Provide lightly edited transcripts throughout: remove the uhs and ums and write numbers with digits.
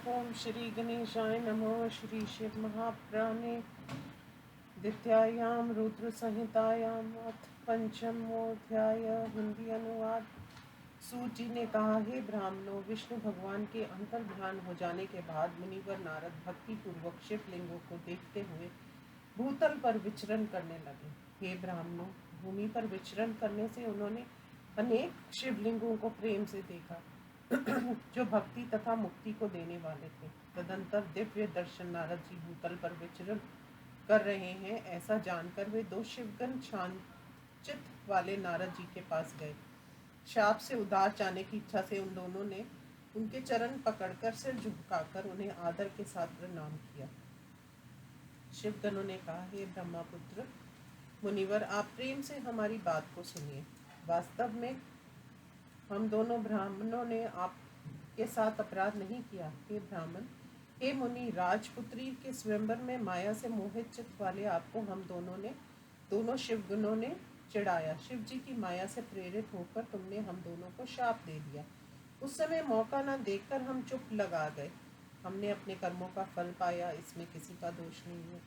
ओम श्री गणेशाय नमः। श्री शिव महापुराणे द्वितीयायाम रुद्र संहितायाम अथ पंचमोध्याय। हिंदी अनुवाद। सूत जी ने कहा, हे ब्राह्मणों, विष्णु भगवान के अंतर ध्यान हो जाने के बाद मुनिवर नारद भक्ति पूर्वक शिवलिंगों को देखते हुए भूतल पर विचरण करने लगे। हे ब्राह्मणों, भूमि पर विचरण करने से उन्होंने अनेक शिवलिंगों को प्रेम से देखा जो भक्ति तथा मुक्ति को देने वाले थे। तदंतर दिव्य दर्शन नारद जी भूतल पर विचरण कर रहे हैं ऐसा जानकर वे दो शिवगण शांत वाले नारद जी के पास गए। शाप से उदार जाने की इच्छा से उन दोनों ने उनके चरण पकड़कर सिर झुकाकर उन्हें आदर के साथ प्रणाम किया। शिवगणों ने कहा, हे ब्रह्मपुत्र मुनिवर, आप प्रेम से हमारी बात को सुनिए। वास्तव में हम दोनों ब्राह्मणों ने आपके साथ अपराध नहीं किया। हे ब्राह्मण, हे मुनि, राजपुत्री के स्वयंवर में माया से मोहित चित्त वाले आपको हम दोनों शिवगणों ने चिढ़ाया। शिव जी की माया से प्रेरित होकर तुमने हम दोनों को शाप दे दिया। उस समय मौका न देखकर हम चुप लगा गए। हमने अपने कर्मों का फल पाया, इसमें किसी का दोष नहीं है।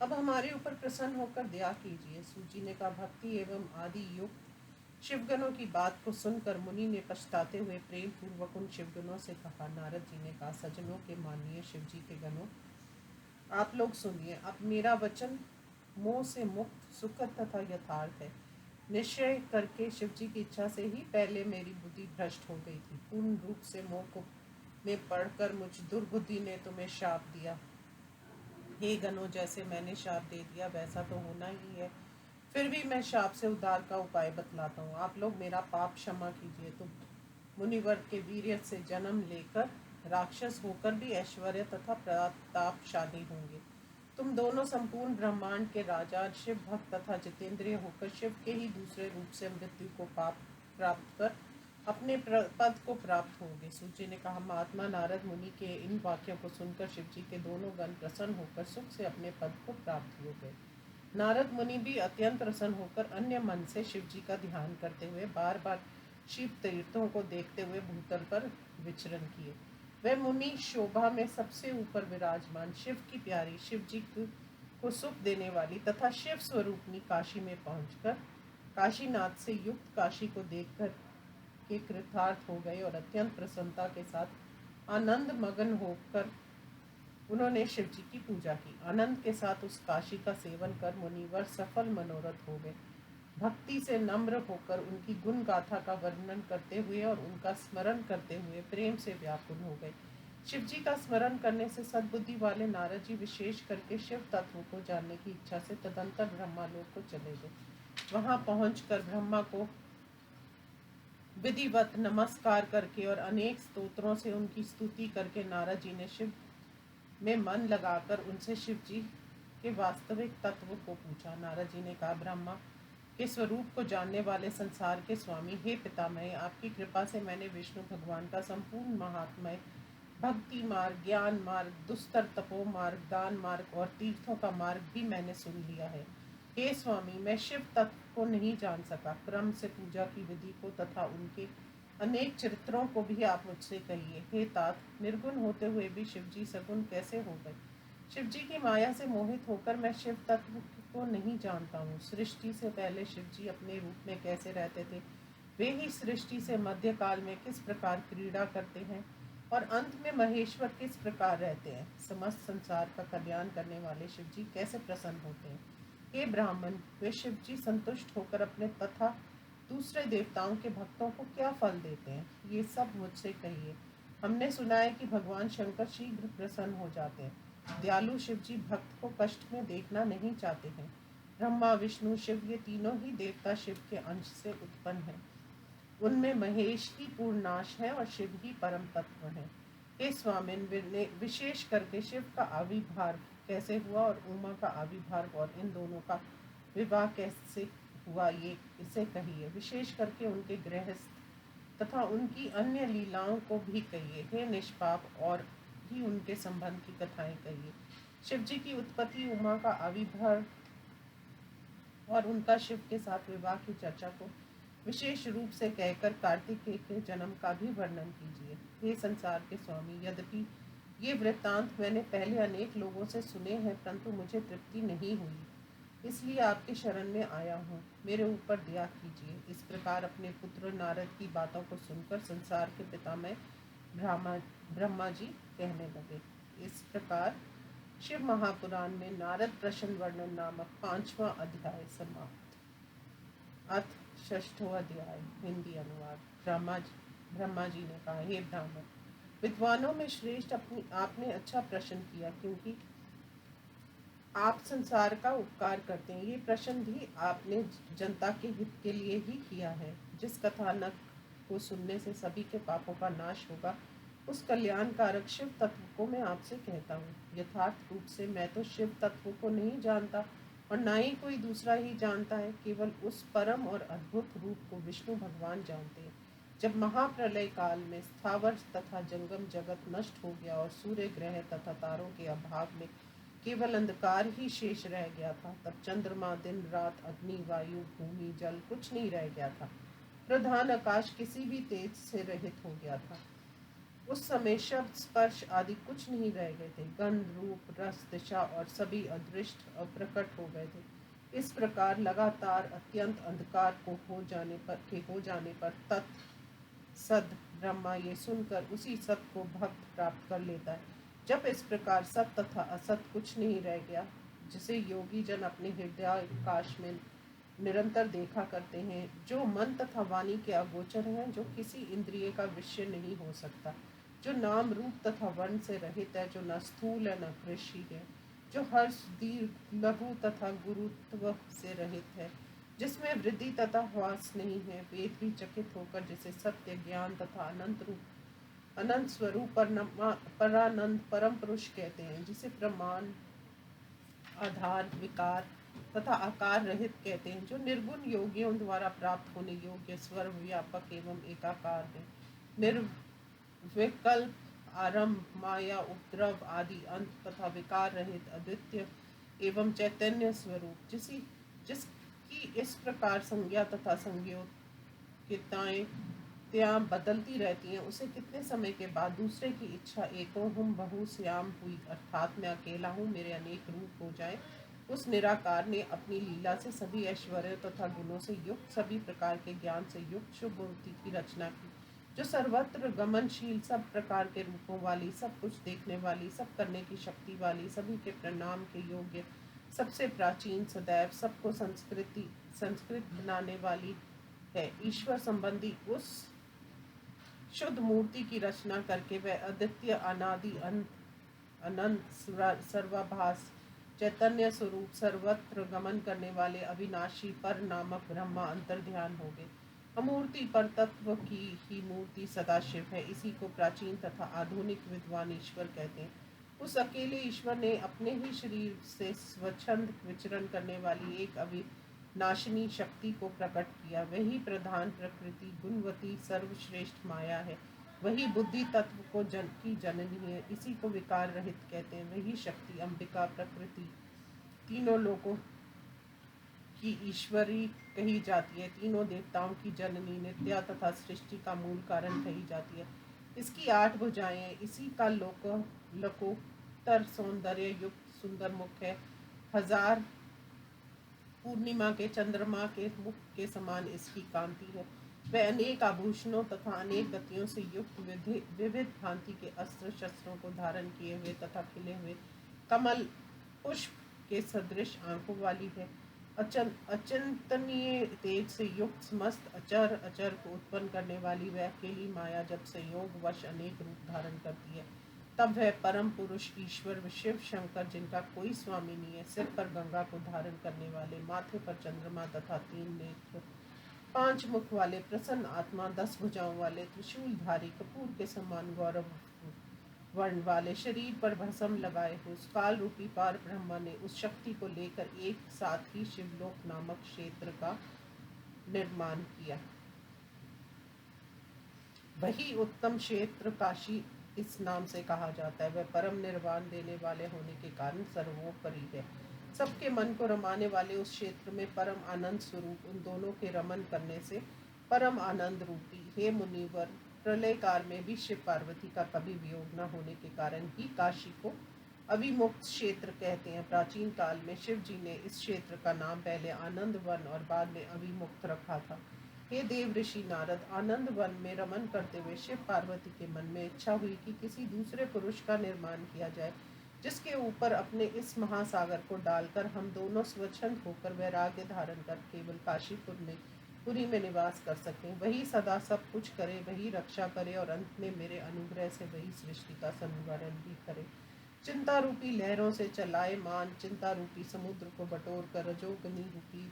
अब हमारे ऊपर प्रसन्न होकर दया कीजिए। सूजी ने कहा, भक्ति एवं आदि युक्त शिवगणों की बात को सुनकर मुनि ने पछताते हुए प्रेम पूर्वक उन शिवगणों से कहा। नारद जी ने कहा, सज्जनों के माननीय शिव जी के गणों, आप लोग सुनिए। अब मेरा वचन मोह से मुक्त, सुखद तथा यथार्थ है। निश्चय करके शिव जी की इच्छा से ही पहले मेरी बुद्धि भ्रष्ट हो गई थी। पूर्ण रूप से मोह को में पढ़कर मुझ दुर्बुद्धि ने तुम्हें शाप दिया। हे गणों, जैसे मैंने शाप दे दिया वैसा तो होना ही है, फिर भी मैं शाप से उद्धार का उपाय बतलाता हूँ। आप लोग मेरा पाप क्षमा कीजिए। तुम मुनिवर के वीर्य से जन्म लेकर राक्षस होकर भी ऐश्वर्य तथा प्रतापशाली होंगे। तुम दोनों संपूर्ण ब्रह्मांड के राजा, शिव भक्त तथा जितेंद्रिय होकर शिव के ही दूसरे रूप से मृत्यु को पाप प्राप्त कर अपने पद को प्राप्त होंगे। सूची ने कहा, महात्मा नारद मुनि के इन वाक्यों को सुनकर शिव जी के दोनों गण प्रसन्न होकर सुख से अपने पद को प्राप्त हो गए। नारद मुनि भी अत्यंत प्रसन्न होकर अन्य मन से शिव जी का ध्यान करते हुए बार बार शिव तीर्थों को देखते हुए भूतल पर विचरण किए। वह मुनि शोभा में सबसे ऊपर विराजमान शिव की प्यारी, शिव जी को सुख देने वाली तथा शिव स्वरूपनी काशी में पहुंचकर काशीनाथ से युक्त काशी को देखकर के कृतार्थ हो गए और अत्यंत प्रसन्नता के साथ आनंद मगन होकर उन्होंने शिव जी की पूजा की। आनंद के साथ उस काशी का सेवन कर मुनिवर सफल मनोरथ हो गए। भक्ति से नम्र होकर उनकी गुण गाथा का वर्णन करते हुए और उनका स्मरण करते हुए प्रेम से व्याकुल हो गए। शिव जी का स्मरण करने से सद्बुद्धि वाले नारद जी विशेष करके शिव तत्व को जानने की इच्छा से तदंतर ब्रह्मालोक को चले गए। वहां पहुंचकर ब्रह्मा को विधिवत नमस्कार करके और अनेक स्तोत्रों से उनकी स्तुति करके नारद जी ने शिव में मन लगाकर उनसे शिव जी के वास्तविक तत्व को पूछा। नारद जी ने कहा, ब्रह्मा के स्वरूप को जानने वाले संसार के स्वामी, हे पितामह, आपकी कृपा से मैंने विष्णु भगवान का संपूर्ण महात्म्य, भक्ति मार्ग, ज्ञान मार्ग, दुस्तर तपो मार्ग, दान मार्ग और तीर्थों का मार्ग भी मैंने सुन लिया है। हे स्वामी, मैं शिव तत्व को नहीं जान सका। क्रम से पूजा की विधि को तथा उनके अनेक चरित्रों को भी आप मुझसे कहिए। हे तात, निर्गुण होते हुए भी शिव जी सगुण कैसे हो गए? शिव जी की माया से मोहित होकर मैं शिव तत्व को नहीं जानता हूँ। सृष्टि से पहले शिव जी अपने रूप में कैसे रहते थे, वे ही सृष्टि से मध्य काल में किस प्रकार क्रीड़ा करते हैं और अंत में महेश्वर किस प्रकार रहते हैं। समस्त संसार का कल्याण करने वाले शिव जी कैसे प्रसन्न होते हैं? हे ब्राह्मण, वे शिव जी संतुष्ट होकर अपने तथा दूसरे देवताओं के भक्तों को क्या फल देते हैं, ये सब मुझसे कहिए। हमने सुना है कि भगवान शंकर शीघ्र प्रसन्न हो जाते हैं। दयालु शिव जी भक्त को कष्ट में देखना नहीं चाहते हैं। ब्रह्मा, विष्णु, शिव ये तीनों ही देवता शिव के अंश से उत्पन्न हैं। उनमें महेश ही पूर्णाश है और शिव ही परम तत्व है। हे स्वामिन, विशेष करके शिव का आविर्भाव कैसे हुआ और उमा का आविर्भाव और इन दोनों का विवाह कैसे हुआ, ये इसे कहिए। विशेष करके उनके गृहस्थ तथा उनकी अन्य लीलाओं को भी कहिए। हे निष्पाप, और भी उनके संबंध की कथाएं कहिए। शिव जी की उत्पत्ति, उमा का आविर्भाव और उनका शिव के साथ विवाह की चर्चा को विशेष रूप से कहकर कार्तिकेय के जन्म का भी वर्णन कीजिए। हे संसार के स्वामी, यद्यपि ये वृत्तांत मैंने पहले अनेक लोगों से सुने हैं, परंतु मुझे तृप्ति नहीं हुई, इसलिए आपके शरण में आया हूँ। मेरे ऊपर दया कीजिए। इस प्रकार अपने पुत्र नारद की बातों को सुनकर संसार के पितामह ब्रह्मा ब्रह्मा जी कहने लगे। इस प्रकार शिव महापुराण में नारद प्रश्न वर्णन नामक 5वां अध्याय समाप्त। अथ षष्ठो अध्याय। हिंदी अनुवाद। ब्रह्मा जी ने कहा, हे ब्राह्मण, विद्वानों में श्रेष्ठ आपने अच्छा प्रश्न किया, क्योंकि आप संसार का उपकार करते हैं। ये प्रश्न भी आपने जनता के हित के लिए ही किया है। जिस कथानक को सुनने से सभी के पापों का नाश होगा, उस कल्याणकारक शिव तत्व को मैं आपसे कहता हूँ। यथार्थ रूप से मैं तो शिव तत्व को नहीं जानता, और न ही कोई दूसरा ही जानता है। केवल उस परम और अद्भुत रूप को विष्णु भगवान जानते हैं। जब महाप्रलय काल में स्थावर तथा जंगम जगत नष्ट हो गया और सूर्य ग्रह तथा तारों के अभाव में केवल अंधकार ही शेष रह गया था, तब चंद्रमा, दिन, रात, अग्नि, वायु, भूमि, जल कुछ नहीं रह गया था। प्रधान आकाश किसी भी तेज से रहित हो गया था। उस समय शब्द, स्पर्श आदि कुछ नहीं रह गए थे। गंध, रूप, रस, दिशा और सभी अदृष्ट अप्रकट हो गए थे। इस प्रकार लगातार अत्यंत अंधकार को हो जाने पर तत् सद ब्रह्मा ये सुनकर उसी सत को भक्त प्राप्त कर लेता है। जब इस प्रकार सत तथा असत कुछ नहीं रह गया, जिसे योगी जन अपने हृदयाकाश में निरंतर देखा करते हैं, जो मन तथा वाणी के अगोचर हैं, जो किसी इंद्रिय का विषय नहीं हो सकता, जो नाम रूप तथा वर्ण से रहित है, जो न स्थूल है न कृषि है, जो हर्ष, दीर्घ, लघु तथा गुरुत्व से रहित है, जिसमें वृद्धि तथा ह्रास नहीं है, वेद भी चकित होकर जिसे सत्य, ज्ञान तथा अनंत स्वरूप परानंद परम पुरुष कहते हैं, जिसे प्रमाण, आधार, विकार तथा आकार रहित कहते हैं, जो निर्गुण योगियों द्वारा प्राप्त होने योग्य, सर्वव्यापक एवं एकाकार है, निर्विकल्प, आरंभ, माया, उपद्रव आदि अंत तथा विकार रहित, अद्वितीय एवं चैतन्य स्वरूप, जिसकी इस प्रकार संज्ञा तथा संज्ञोतिताएं त्यां बदलती रहती हैं, उसे कितने समय के बाद दूसरे की इच्छा एको हम बहु श्याम हुई, अर्थात मैं अकेला हूँ, मेरे अनेक रूप हो जाए, उस निराकार ने अपनी लीला से सभी ऐश्वर्य तथा गुणों से युक्त, सभी प्रकार के ज्ञान से युक्त शुभ मूर्ति की रचना की, जो सर्वत्र गमनशील, सब प्रकार के रूपों वाली, सब कुछ देखने वाली, सब करने की शक्ति वाली, सभी के प्रणाम के योग्य, सबसे प्राचीन, सदैव सबको संस्कृत बनाने वाली है। ईश्वर संबंधी उस शुद्ध मूर्ति की रचना करके वह अद्वितीय, अनादि, अनंत, सर्वाभास, चैतन्य स्वरूप, सर्वत्र गमन करने वाले अविनाशी पर नामक ब्रह्मा अंतर्ध्यान हो गए। अमूर्ति पर तत्व की ही मूर्ति सदाशिव है। इसी को प्राचीन तथा आधुनिक विद्वान ईश्वर कहते हैं। उस अकेले ईश्वर ने अपने ही शरीर से स्वच्छंद विचरण करने वाली एक अविनाशिनी शक्ति को प्रकट किया। वही प्रधान प्रकृति, गुणवती, सर्वश्रेष्ठ माया है। वही बुद्धि तत्व को की जननी है। इसी को विकार रहित कहते हैं। वही शक्ति अंबिका, प्रकृति, तीनों लोगों की ईश्वरी कही जाती है। तीनों देवताओं की जननी, नित्या तथा सृष्टि का मूल कारण कही जाती है। इसकी 8 भुजाएं, इसी का लोकोत्तर सौंदर्य युक्त सुंदर मुख है। हजार पूर्णिमा के चंद्रमा के मुख के समान इसकी कांति है। वह अनेक आभूषणों तथा अनेक गतियों से युक्त विविध भांति के अस्त्र शस्त्रों को धारण किए हुए तथा खिले हुए कमल पुष्प के सदृश आंखों वाली है। अचिंतनीय तेज से युक्त समस्त अचर को उत्पन्न करने वाली वह अकेली माया जब संयोग वश अनेक रूप धारण करती है, तब वह परम पुरुष ईश्वर शिव शंकर, जिनका कोई स्वामी नहीं है, सिर पर गंगा को धारण करने वाले, माथे पर चंद्रमा तथा 3 नेत्र, 5 मुख वाले, प्रसन्न आत्मा, 10 भुजाओं वाले, त्रिशूलधारी, कपूर के समान गौरव वर्ण वाले, शरीर पर भस्म लगाए हुए उस काल रूपी पार ब्रह्मा ने उस शक्ति को लेकर एक साथ ही शिवलोक नामक क्षेत्र का निर्माण किया। वही उत्तम क्षेत्र काशी इस नाम से कहा जाता है। वह परम निर्वाण देने वाले होने के कारण सर्वोपरि है। सबके मन को रमाने वाले उस क्षेत्र में परम आनंद स्वरूप, उन दोनों के रमन करने से परम आनंद रूपी, हे मुनिवर, प्रलय काल में भी शिव पार्वती का कभी वियोग न होने के कारण ही काशी को अविमुक्त क्षेत्र कहते हैं। प्राचीन काल में शिव जी ने इस क्षेत्र का नाम पहले आनंद वन और बाद में अविमुक्त रखा था। हे देव ऋषि नारद, आनंद वन में रमन करते हुए शिव पार्वती के मन में इच्छा हुई कि किसी दूसरे पुरुष का निर्माण किया जाए, जिसके ऊपर अपने इस महासागर को डालकर हम दोनों स्वच्छंद होकर वैराग्य धारण कर केवल पुरी में निवास कर सकें। वही सदा सब कुछ करे, वही रक्षा करे और अंत में मेरे अनुग्रह से वही सृष्टि का संवरण भी करे। चिंता रूपी लहरों से चलाए मान, चिंता रूपी समुद्र को बटोर कर रजोगुनी रूपी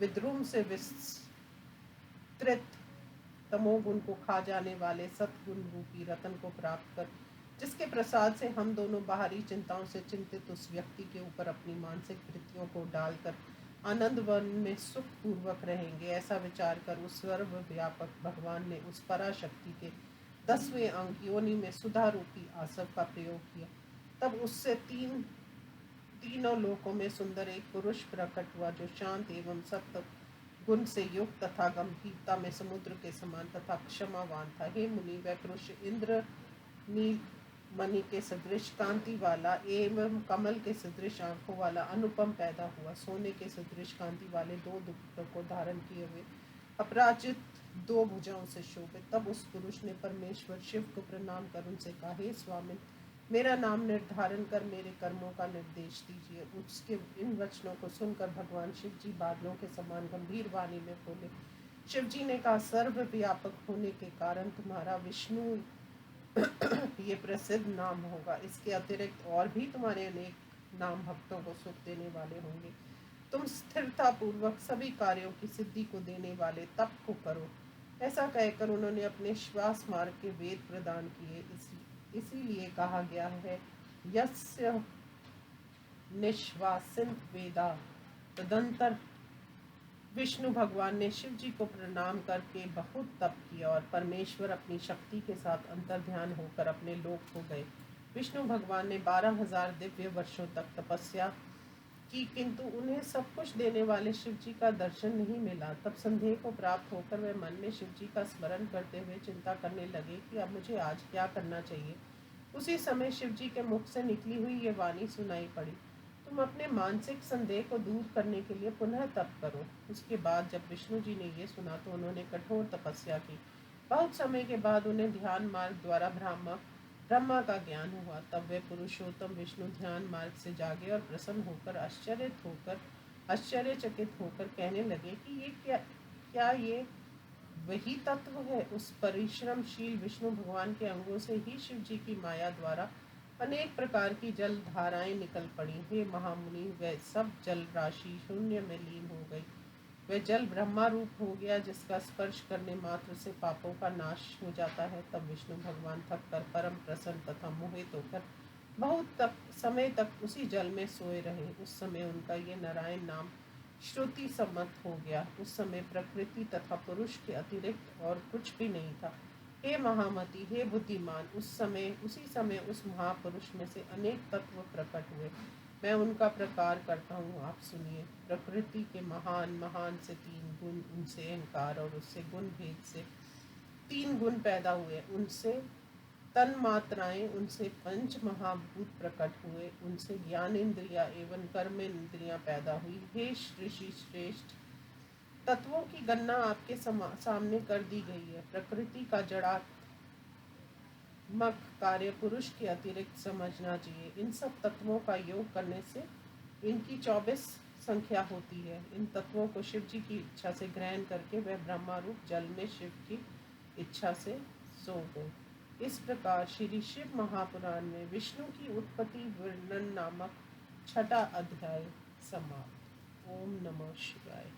विद्रुम से विस्तृत तमोगुण को खा जाने वाले सतगुण रूपी रतन को प्राप्त कर, जिसके प्रसाद से हम दोनों बाहरी चिंताओं से चिंतित उस व्यक्ति के ऊपर अपनी मानसिक वृत्तियों को डालकर आनंद वन में सुख पूर्वक रहेंगे, ऐसा विचार कर उस सर्वव्यापक भगवान ने उस पराशक्ति के 10वें अंक योनि में सुधा रूपी आसव का प्रयोग किया। तब उससे तीनों लोकों में सुंदर एक पुरुष प्रकट हुआ, जो शांत एवं सत्य गुण से युक्त तथा गंभीरता में समुद्र के समान तथा क्षमावान था। हे मुनि, वह पुरुष इंद्र नील मणि के सदृश कांति वाला एवं कमल के सदृश आंखों वाला अनुपम पैदा हुआ। सोने के सदृश कांति वाले 2 दुपट्टों को धारण किए हुए अपराजित 2 भुजाओं से शोभित। तब उस पुरुष ने परमेश्वर शिव को प्रणाम कर उनसे कहा, हे स्वामी, मेरा नाम निर्धारण कर मेरे कर्मों का निर्देश दीजिए। उसके इन वचनों को सुनकर भगवान शिव जी बादलों के समान गंभीर वाणी में बोले। शिव जी ने कहा, सर्वव्यापक होने के कारण तुम्हारा विष्णु ये प्रसिद्ध नाम होगा। इसके अतिरिक्त और भी तुम्हारे अनेक नाम भक्तों को सुख देने वाले होंगे। तुम स्थिरता पूर्वक सभी कार्यों की सिद्धि को देने वाले तप को करो। ऐसा कहकर उन्होंने अपने श्वास मार्ग के वेद प्रदान किए। इसीलिए कहा गया है, यस्य निश्वासिन्त वेदा। तदंतर विष्णु भगवान ने शिव जी को प्रणाम करके बहुत तप किया और परमेश्वर अपनी शक्ति के साथ अंतर्ध्यान होकर अपने लोक को गए। विष्णु भगवान ने 12,000 दिव्य वर्षों तक तपस्या की, किंतु उन्हें सब कुछ देने वाले शिव जी का दर्शन नहीं मिला। तब संदेह को प्राप्त होकर वे मन में शिव जी का स्मरण करते हुए चिंता करने लगे कि अब मुझे आज क्या करना चाहिए। उसी समय शिव जी के मुख से निकली हुई ये वाणी सुनाई पड़ी, तुम अपने मानसिक संदेह को दूर करने के लिए पुनः तप करो। उसके बाद जब विष्णु जी ने ये सुना तो उन्होंने कठोर तपस्या की। बहुत समय के बाद उन्हें ध्यान मार्ग द्वारा ब्रह्मा का ज्ञान हुआ। तब वे पुरुषोत्तम विष्णु ध्यान मार्ग से जागे और प्रसन्न होकर आश्चर्यचकित होकर कहने लगे कि ये क्या ये वही तत्व है। उस परिश्रमशील विष्णु भगवान के अंगों से ही शिव जी की माया द्वारा अनेक प्रकार की जल धाराएं निकल पड़ी। हे महामुनि, वह सब जल राशि शून्य में लीन हो गई। वह जल ब्रह्मा रूप हो गया, जिसका स्पर्श करने मात्र से पापों का नाश हो जाता है। तब विष्णु भगवान थक कर परम प्रसन्न तथा मोहित होकर बहुत समय तक उसी जल में सोए रहे। उस समय उनका ये नारायण नाम श्रुति सम्मत हो गया। उस समय प्रकृति तथा पुरुष के अतिरिक्त और कुछ भी नहीं था। हे महामति, हे बुद्धिमान, उसी समय उस महापुरुष में से अनेक तत्व प्रकट हुए। मैं उनका प्रकार करता हूँ, आप सुनिए। प्रकृति के महान से 3 गुण, उनसे अहंकार और उससे गुण भेद से 3 गुण पैदा हुए। उनसे तन मात्राएं, उनसे 5 महाभूत प्रकट हुए। उनसे ज्ञान इंद्रिया एवं कर्म इंद्रियां पैदा हुई। हे ऋषि श्रेष्ठ, तत्वों की गणना आपके सामने कर दी गई है। प्रकृति का जड़ात्मक कार्य पुरुष के अतिरिक्त समझना चाहिए। इन सब तत्वों का योग करने से इनकी 24 संख्या होती है। इन तत्वों को शिव जी की इच्छा से ग्रहण करके वह ब्रह्मा रूप जल में शिव की इच्छा से सो गए। इस प्रकार श्री शिव महापुराण में विष्णु की उत्पत्ति वर्णन नामक 6वां अध्याय समाप्त। ओम नमः शिवाय।